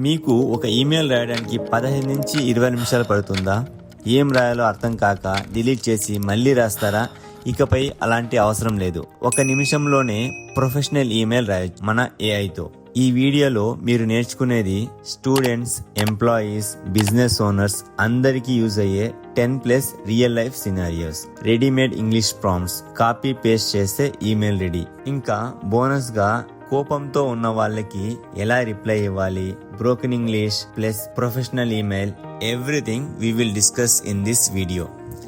మీకు ఒక ఈమెయిల్ రాయడానికి 15 నుంచి 20 నిమిషాలు పడుతుందా? ఏం రాయాలో అర్థం కాక డిలీట్ చేసి మళ్ళీ రాస్తారా? ఇకపై అలాంటి అవసరం లేదు. ఒక నిమిషంలోనే ప్రొఫెషనల్ ఈమెయిల్ రాయొచ్చు మన ఏఐతో. ఈ వీడియోలో మీరు నేర్చుకునేది స్టూడెంట్స్, ఎంప్లాయీస్, బిజినెస్ ఓనర్స్ అందరికీ యూజ్ అయ్యే 10+ real life scenarios. Readymade English prompts copy paste చేస్తే ఈమెయిల్ రెడీ. ఇంకా బోనస్ గా కోపంతో ఉన్న వాళ్ళకి ఎలా రిప్లై ఇవ్వాలి, broken English plus professional email, everything we will discuss in this video.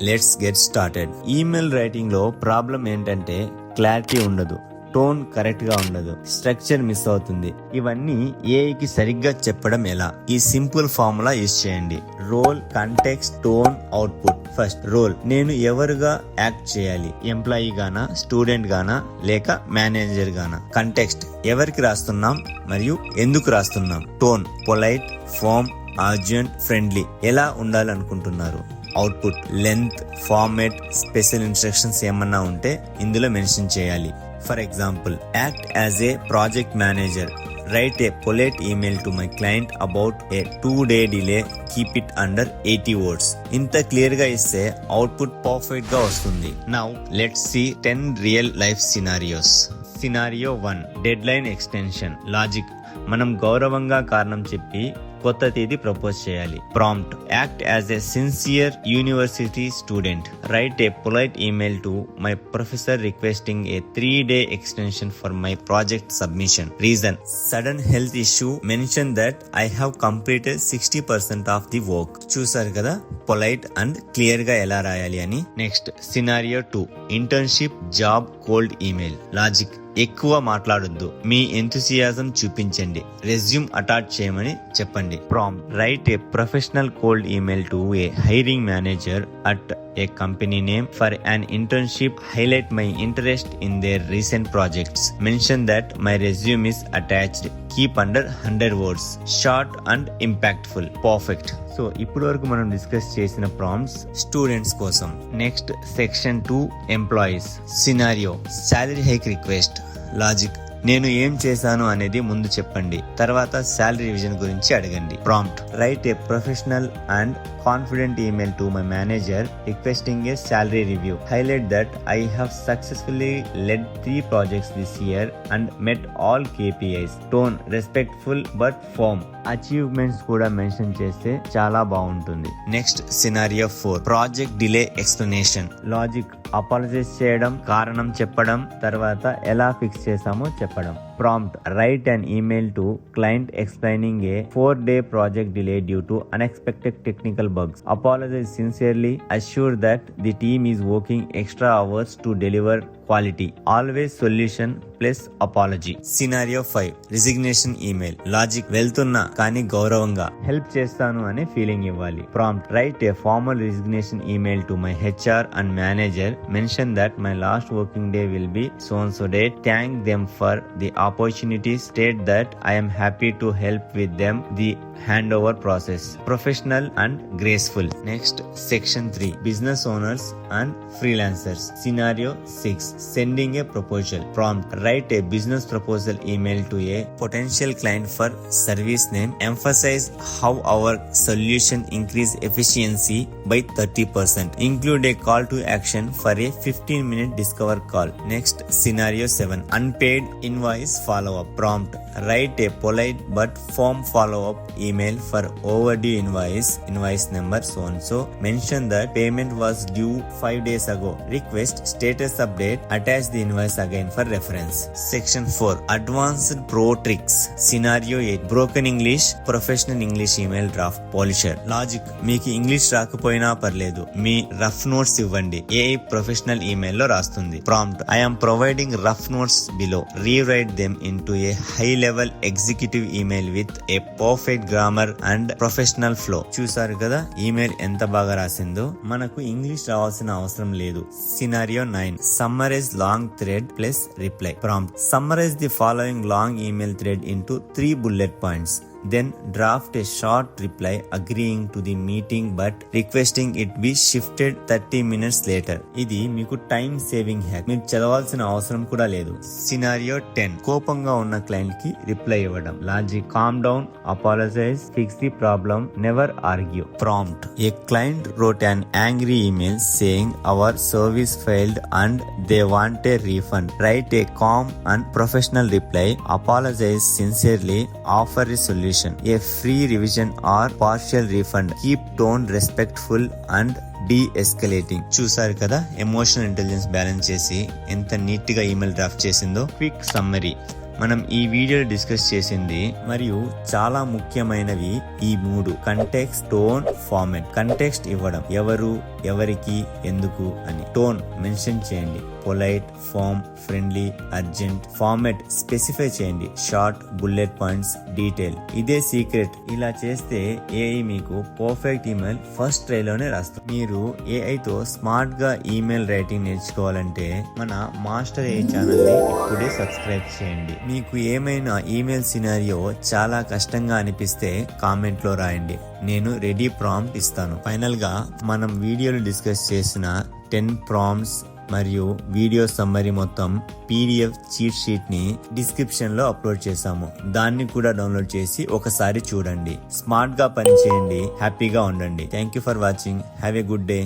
Let's get started. Email writing లో ప్రాబ్లం ఏంటంటే క్లారిటీ ఉండదు, టోన్ కరెక్ట్ గా ఉండదు, స్ట్రక్చర్ మిస్ అవుతుంది. ఇవన్నీ ఏఐకి సరిగ్గా చెప్పడం ఎలా? ఈ సింపుల్ ఫార్ములా యూజ్ చేయండి. Role, context, tone, output. First role, నేను ఎవరుగా యాక్ట్ చేయాలి? ఎంప్లాయీ గానా, స్టూడెంట్ గానా, లేక మేనేజర్ గానా? కంటెక్స్ట్, ఎవరికి రాస్తున్నాం మరియు ఎందుకు రాస్తున్నాం? Tone, polite, form, urgent, friendly. ఎలా ఉండాలనుకుంటున్నారు? Output, length, format, special instructions ఏమన్నా ఉంటే ఇందులో మెన్షన్ చేయాలి. For example, act as a project manager. Write a polite email to my client about a 2-day delay. Keep it under 80 words. ఇంత clear గా ఇస్తే output perfect గా వస్తుంది. Now let's see 10 real life scenarios. Scenario 1, deadline extension. Logic, మనం గౌరవంగా కారణం చెప్పి కొత్త తేదీ ప్రపోజ్ చేయాలి. Prompt, act as a sincere university student. Right A polite email to my professor requesting A 3-day extension for my project submission. Reason, sudden health issue. Mention that I have completed 60% of the work. చూసారు కదా polite and clear గా ఎలా రాయాలి అని. Next scenario 2, internship job cold email. Logic, ఎక్కువ మాట్లాడొద్దు, మీ enthusiasm చూపించండి, resume attach చేయమని చెప్పండి. Prompt, write a professional cold email to A hiring manager at a company name for an internship. Highlight my interest in their recent projects. Mention that my resume is attached. Keep under 100 words. Short and impactful. Perfect. So ఇప్పటి వరకు మనం discuss చేసిన prompts students కోసం. Next section 2, employees. Scenario, salary hike request. Logic, నేను ఏం చేశాను అనేది ముందు చెప్పండి, తర్వాత శాలరీ రివిజన్ గురించి అడగండి. Prompt, write a professional and confident email to my manager requesting a salary review. Highlight that I have successfully led 3 projects this year and met all KPIs. Tone, respectful but firm. Achievements కూడా mention చేస్తే చాలా బాగుంటుంది. Next scenario 4, project delay explanation. Logic, apologise చేయడం, కారణం చెప్పడం, తర్వాత ఎలా fix చేసామో చెప్పడం. Prompt, write an email to client explaining a 4-day project delay due to unexpected technical bugs. Apologize sincerely. Assure that the team is working extra hours to deliver quality. Always solution plus apology. Scenario 5, resignation email. Logic, వెళ్తున్నా కానీ గౌరవంగా help చేస్తాను అనే feeling ఇవ్వాలి. Prompt, write A formal resignation email to my HR and manager. Mention that my last working day will be so and so date. Thank them for the opportunity. State that I am happy to help with them the handover process. Professional and graceful. Next section 3, business owners and freelancers. Scenario 6, sending a proposal. Prompt, write a business proposal email to a potential client for service name. Emphasize how our solution increase efficiency by 30%. Include a call to action for a 15-minute discover call. Next scenario 7, unpaid invoice follow-up. Prompt, write a polite but firm follow-up email for overdue invoice number so and so. Mention that payment was due 5 days ago. Request status update. Attach the invoice again for reference. Section 4, advanced pro tricks. Scenario 8, broken English, professional English email draft polisher. Logic, మీకు English రాకపోయినా పర్లేదు, మీ rough notes ఇవ్వండి, AI professional email లో రాస్తుంది. Prompt, I am providing rough notes below. Rewrite them into a high level executive email with a perfect grammar and professional flow. చూసారు కదా email ఎంత బాగా రాసిందో. మనకు ఇంగ్లీష్ రావాల్సిన అవసరం లేదు. Scenario 9, summarise long thread plus reply. Prompt, summarise the following long email thread into 3 bullet points. Then draft a short reply agreeing to the meeting but requesting it be shifted 30 minutes later. ఇది మీకు time saving hack. మీరు చదవాల్సిన అవసరం కూడా లేదు. Scenario 10. కోపంగా ఉన్న client కి రిప్లై ఇవ్వడం. Logic: calm down, apologise, fix the problem, never argue. Prompt: a client wrote an angry email saying our service failed and they want a refund. Write a calm and professional reply. Apologize sincerely. Offer a solution. A free revision or partial refund. Keep tone respectful and de-escalating. చూసారు కదా emotional intelligence balance చేసి ఎంత neat గా email draft చేసిందో. Quick summary: మనం ఈ వీడియోలో discuss చేసింది మరియు చాలా ముఖ్యమైనవి ఈ 3: కంటెక్స్ట్, టోన్, ఫార్మాట్. కంటెక్స్ట్ ఇవ్వడం, ఎవరు, ఎవరికి, ఎందుకు అని. టోన్ మెన్షన్ చేయండి, polite, firm, friendly, urgent. Format specify చేయండి, షార్ట్, బుల్లెట్ పాయింట్స్, డీటెయిల్. ఇదే సీక్రెట్. ఇలా చేస్తే ఏఐ మీకు పర్ఫెక్ట్ ఈమెయిల్ ఫస్ట్ ట్రై లోనే రాస్తుంది. మీరు ఏఐ తో స్మార్ట్ గా ఈమెయిల్ రైటింగ్ నేర్చుకోవాలంటే మన మాస్టర్ ఏఐ ఛానల్ ని ఇప్పుడే సబ్స్క్రైబ్ చేయండి. మీకు ఏమైనా ఈమెయిల్ సినారియో చాలా కష్టంగా అనిపిస్తే కామెంట్ లో రాయండి, నేను రెడీ ప్రాంప్ట్ ఇస్తాను. ఫైనల్ గా మనం వీడియోలో డిస్కస్ చేసిన 10 ప్రాంప్ట్స్ మరియు వీడియో సమ్మరీ మొత్తం PDF చీట్ షీట్ ని డిస్క్రిప్షన్ లో అప్లోడ్ చేశాము. దాన్ని కూడా డౌన్లోడ్ చేసి ఒకసారి చూడండి. స్మార్ట్ గా పని చేయండి, హ్యాపీగా ఉండండి. Thank you for watching. Have a good day.